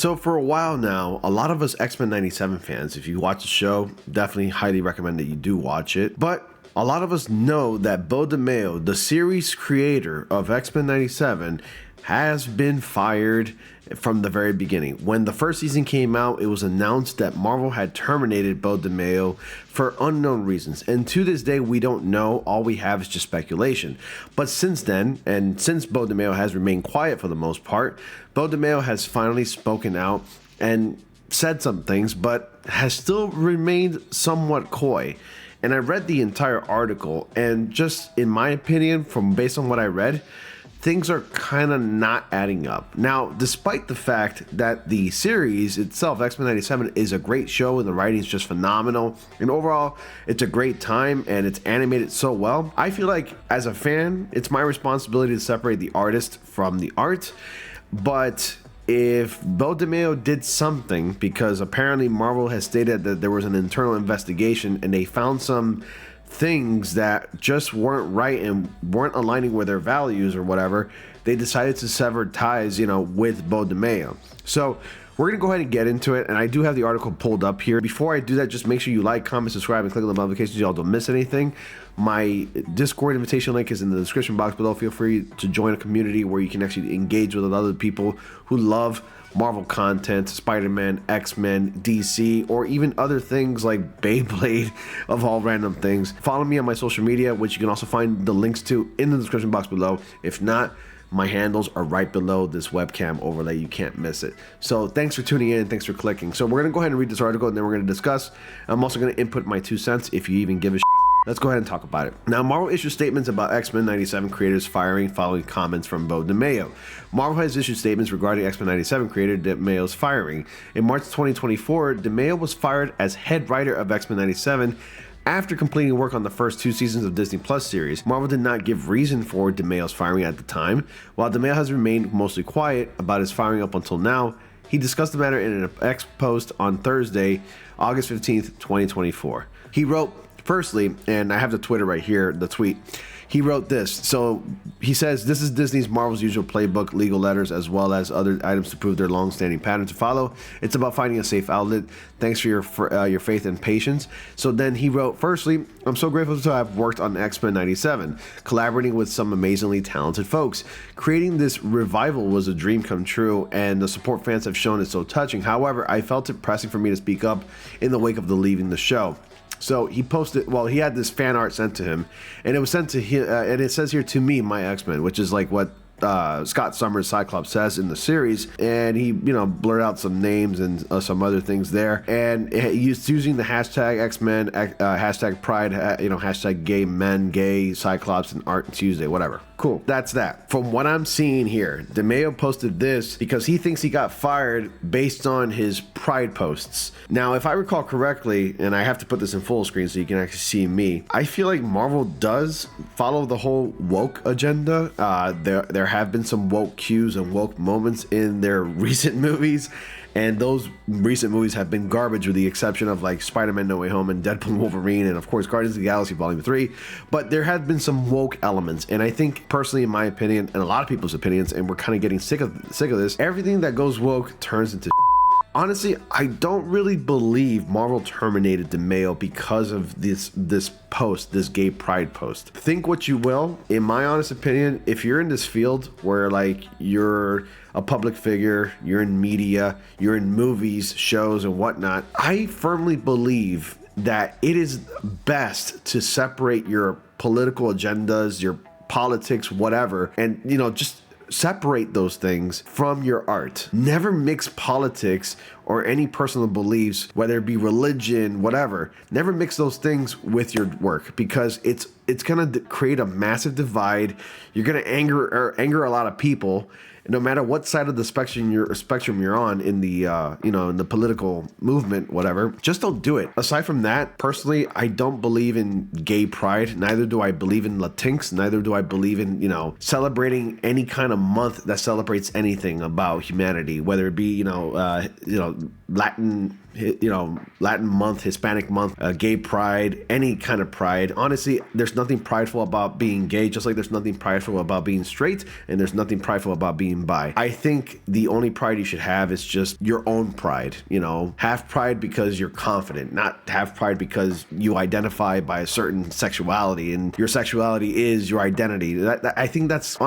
So for a while now, a lot of us X-Men 97 fans, if you watch the show, definitely highly recommend that you do watch it. But a lot of us know that Beau DeMayo, the series creator of X-Men 97, has been fired from the very beginning. When the first season came out, it was announced that Marvel had terminated Beau DeMayo for unknown reasons. And to this day, we don't know. All we have is just speculation. But since then, and since Beau DeMayo has remained quiet for the most part, Beau DeMayo has finally spoken out and said some things, but has still remained somewhat coy. And I read the entire article, and just in my opinion, based on what I read, things are kind of not adding up. Now, despite the fact that the series itself, X-Men 97, is a great show and the writing is just phenomenal, and overall, it's a great time and it's animated so well, I feel like as a fan, it's my responsibility to separate the artist from the art. But if Beau DeMayo did something, because apparently Marvel has stated that there was an internal investigation and they found some things that just weren't right and weren't aligning with their values or whatever, they decided to sever ties, with Beau DeMayo. So we're going to go ahead and get into it, and I do have the article pulled up here. Before I do that, just make sure you like, comment, subscribe, and click on the notifications so y'all don't miss anything. My Discord invitation link is in the description box below. Feel free to join a community where you can actually engage with other people who love Marvel content, Spider-Man, X-Men, DC, or even other things like Beyblade, of all random things. Follow me on my social media, which you can also find the links to in the description box below. If not, my handles are right below this webcam overlay. You can't miss it. So thanks for tuning in. Thanks for clicking. So we're going to go ahead and read this article, and then we're going to discuss. I'm also going to input my 2 cents if you even give a shit. Let's go ahead and talk about it. Now, Marvel issued statements about X-Men 97 creators firing following comments from Beau DeMayo. Marvel has issued statements regarding X-Men 97 creator DeMayo's firing. In March 2024, DeMayo was fired as head writer of X-Men 97 after completing work on the first 2 seasons of Disney Plus series. Marvel did not give reason for DeMayo's firing at the time. While DeMayo has remained mostly quiet about his firing up until now, he discussed the matter in an X post on Thursday, August 15th, 2024. He wrote, firstly, and I have the Twitter right here, the tweet. He wrote this. So he says, "This is Disney's Marvel's usual playbook, legal letters, as well as other items to prove their long-standing pattern to follow. It's about finding a safe outlet. Thanks for your faith and patience." So then he wrote, "Firstly, I'm so grateful to have worked on X-Men 97, collaborating with some amazingly talented folks. Creating this revival was a dream come true, and the support fans have shown is so touching. However, I felt it pressing for me to speak up in the wake of the leaving the show." So he posted, he had this fan art sent to him, and it was sent to him, and it says here, "To me, my X-Men," which is like what Scott Summers' Cyclops says in the series, and he blurred out some names and some other things there, and he's using the hashtag X-Men, hashtag Pride, hashtag Gay Men, Gay Cyclops, and Art Tuesday, whatever. Cool, that's that. From what I'm seeing here, DeMayo posted this because he thinks he got fired based on his Pride posts. Now, if I recall correctly, and I have to put this in full screen so you can actually see me, I feel like Marvel does follow the whole woke agenda. There have been some woke cues and woke moments in their recent movies, and those recent movies have been garbage with the exception of like Spider-Man No Way Home and Deadpool and Wolverine and of course Guardians of the Galaxy Volume 3. But there have been some woke elements, and I think personally, in my opinion, and a lot of people's opinions, and we're kind of getting sick of this, everything that goes woke turns into honestly, I don't really believe Marvel terminated DeMayo because of this post, this gay pride post. Think what you will. In my honest opinion, if you're in this field where like you're a public figure, you're in media, you're in movies, shows, and whatnot, I firmly believe that it is best to separate your political agendas, your politics, whatever, and just separate those things from your art. Never mix politics or any personal beliefs, whether it be religion, whatever. Never mix those things with your work, because it's gonna create a massive divide. You're gonna anger a lot of people, no matter what side of the spectrum you're on in the in the political movement, whatever. Just don't do it. Aside from that, personally, I don't believe in gay pride. Neither do I believe in Latinx. Neither do I believe in celebrating any kind of month that celebrates anything about humanity, whether it be Latin Latin month, Hispanic month, gay pride, any kind of pride. Honestly, there's nothing prideful about being gay, just like there's nothing prideful about being straight, and there's nothing prideful about being bi. I think the only pride you should have is just your own pride. Have pride because you're confident, not have pride because you identify by a certain sexuality and your sexuality is your identity. I think that's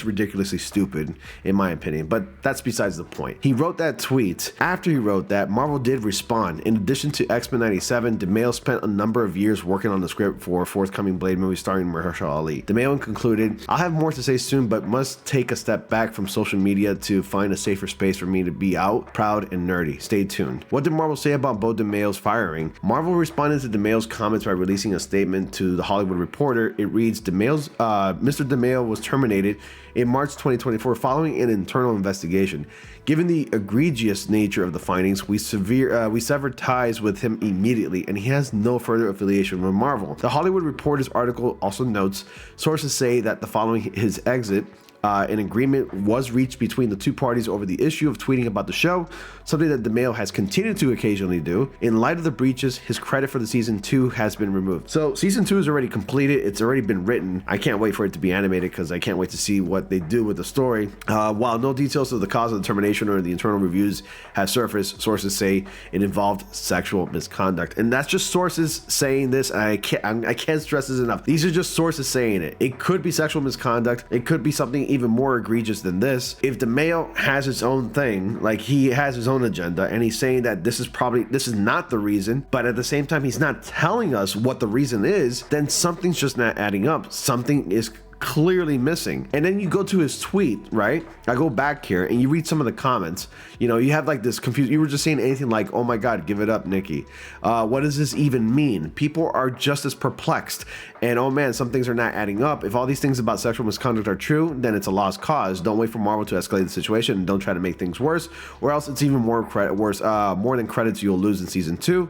ridiculously stupid in my opinion, but that's besides the point. He wrote that tweet. After he wrote that, Marvel did respond. In addition to X-Men 97, DeMayo spent a number of years working on the script for a forthcoming Blade movie starring Mahershala Ali. DeMayo concluded, "I'll have more to say soon, but must take a step back from social media to find a safer space for me to be out, proud, and nerdy. Stay tuned." What did Marvel say about Beau DeMayo's firing? Marvel responded to DeMayo's comments by releasing a statement to The Hollywood Reporter. It reads, Mr. DeMayo was terminated in March 2024 following an internal investigation. Given the egregious nature of the findings, we severed ties with him immediately, and he has no further affiliation with Marvel. The Hollywood Reporter's article also notes, sources say that following his exit, an agreement was reached between the two parties over the issue of tweeting about the show, something that DeMayo has continued to occasionally do. In light of the breaches, his credit for the season 2 has been removed. So season 2 is already completed. It's already been written. I can't wait for it to be animated because I can't wait to see what they do with the story. While no details of the cause of the termination or the internal reviews have surfaced, sources say it involved sexual misconduct. And that's just sources saying this. I can't stress this enough. These are just sources saying it. It could be sexual misconduct. It could be something even more egregious than this. If DeMayo has his own thing, like he has his own agenda, and he's saying that this is not the reason, but at the same time he's not telling us what the reason is, then something's just not adding up. Something is clearly missing. And then you go to his tweet, right? I go back here and you read some of the comments. You have like this confused, you were just saying anything like, "Oh my God, give it up, Nikki. What does this even mean?" People are just as perplexed. And oh man, some things are not adding up. If all these things about sexual misconduct are true, then it's a lost cause. Don't wait for Marvel to escalate the situation and don't try to make things worse, or else it's even more more than credits you'll lose in season 2.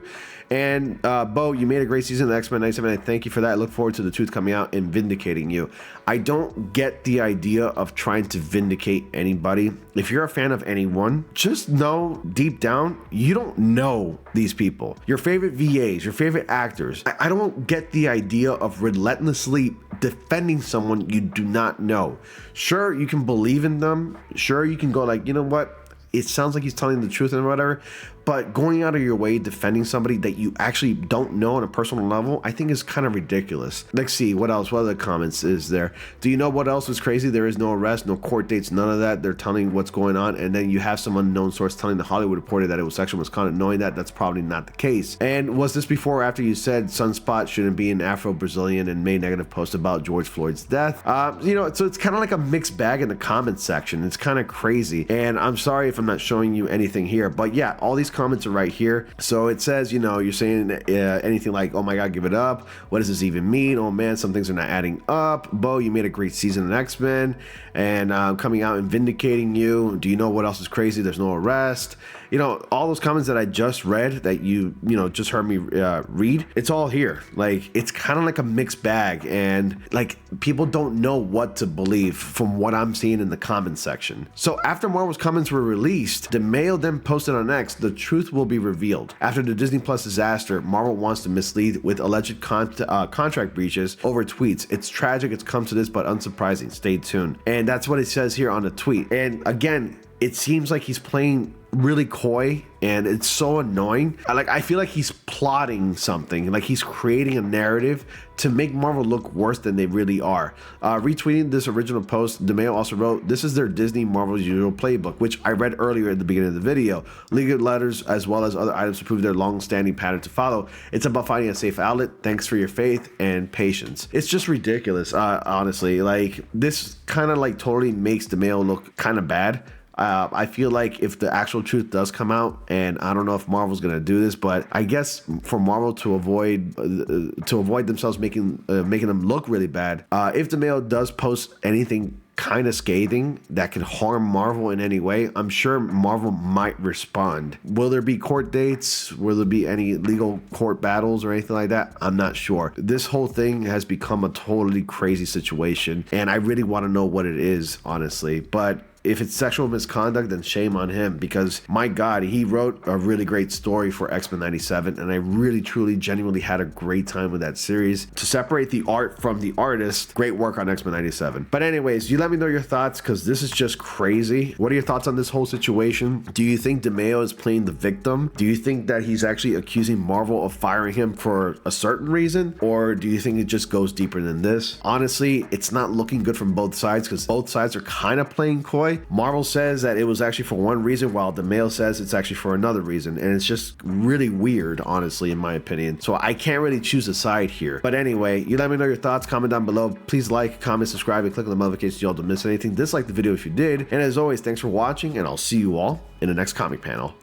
And Beau, you made a great season of X-Men 97. I thank you for that. I look forward to the truth coming out and vindicating you. I don't get the idea of trying to vindicate anybody. If you're a fan of anyone, just know deep down, you don't know these people. Your favorite VAs, your favorite actors. I don't get the idea of relentlessly defending someone you do not know. Sure, you can believe in them. Sure, you can go like, you know what? It sounds like he's telling the truth and whatever. But going out of your way defending somebody that you actually don't know on a personal level, I think is kind of ridiculous. Let's see, what else? What other comments is there? Do you know what else was crazy? There is no arrest, no court dates, none of that. They're telling what's going on. And then you have some unknown source telling the Hollywood Reporter that it was sexual misconduct, knowing that that's probably not the case. And was this before or after you said Sunspot shouldn't be an Afro-Brazilian and made negative posts about George Floyd's death? So it's kind of like a mixed bag in the comments section. It's kind of crazy. And I'm sorry if I'm not showing you anything here, but yeah, all these comments are right here. So it says, you're saying anything like, "Oh my God, give it up. What does this even mean? Oh man, some things are not adding up. Beau, you made a great season in X-Men and coming out and vindicating you. Do you know what else is crazy? There's no arrest." All those comments that I just read that you just heard me read, it's all here. Like, it's kind of like a mixed bag, and like people don't know what to believe from what I'm seeing in the comments section. So after Marvel's comments were released, DeMayo then posted on X, "The truth will be revealed. After the Disney Plus disaster, Marvel wants to mislead with alleged contract breaches over tweets. It's tragic it's come to this, but unsurprising. Stay tuned." And that's what it says here on the tweet. And again, it seems like he's playing really coy, and it's so annoying. I feel like he's plotting something, like he's creating a narrative to make Marvel look worse than they really are. Retweeting this original post, DeMayo also wrote, "This is their Disney Marvel's usual playbook," which I read earlier at the beginning of the video. Legal letters as well as other items to prove their long-standing pattern to follow. It's about finding a safe outlet. Thanks for your faith and patience. It's just ridiculous, honestly. Like, this kind of like totally makes DeMayo look kind of bad. I feel like if the actual truth does come out, and I don't know if Marvel's gonna do this, but I guess for Marvel to avoid themselves making them look really bad, if DeMayo does post anything kind of scathing that could harm Marvel in any way, I'm sure Marvel might respond. Will there be court dates? Will there be any legal court battles or anything like that? I'm not sure. This whole thing has become a totally crazy situation, and I really want to know what it is, honestly. But if it's sexual misconduct, then shame on him, because my God, he wrote a really great story for X-Men 97, and I really, truly, genuinely had a great time with that series. To separate the art from the artist, great work on X-Men 97. But anyways, you let me know your thoughts, because this is just crazy. What are your thoughts on this whole situation? Do you think DeMayo is playing the victim? Do you think that he's actually accusing Marvel of firing him for a certain reason? Or do you think it just goes deeper than this? Honestly, it's not looking good from both sides, because both sides are kind of playing coy. Marvel says that it was actually for one reason, while DeMayo says it's actually for another reason, and it's just really weird, honestly, in my opinion. So I can't really choose a side here. But anyway, you let me know your thoughts, comment down below. Please like, comment, subscribe, and click on the notifications so you all don't miss anything. Dislike the video if you did, and as always, thanks for watching, and I'll see you all in the next comic panel.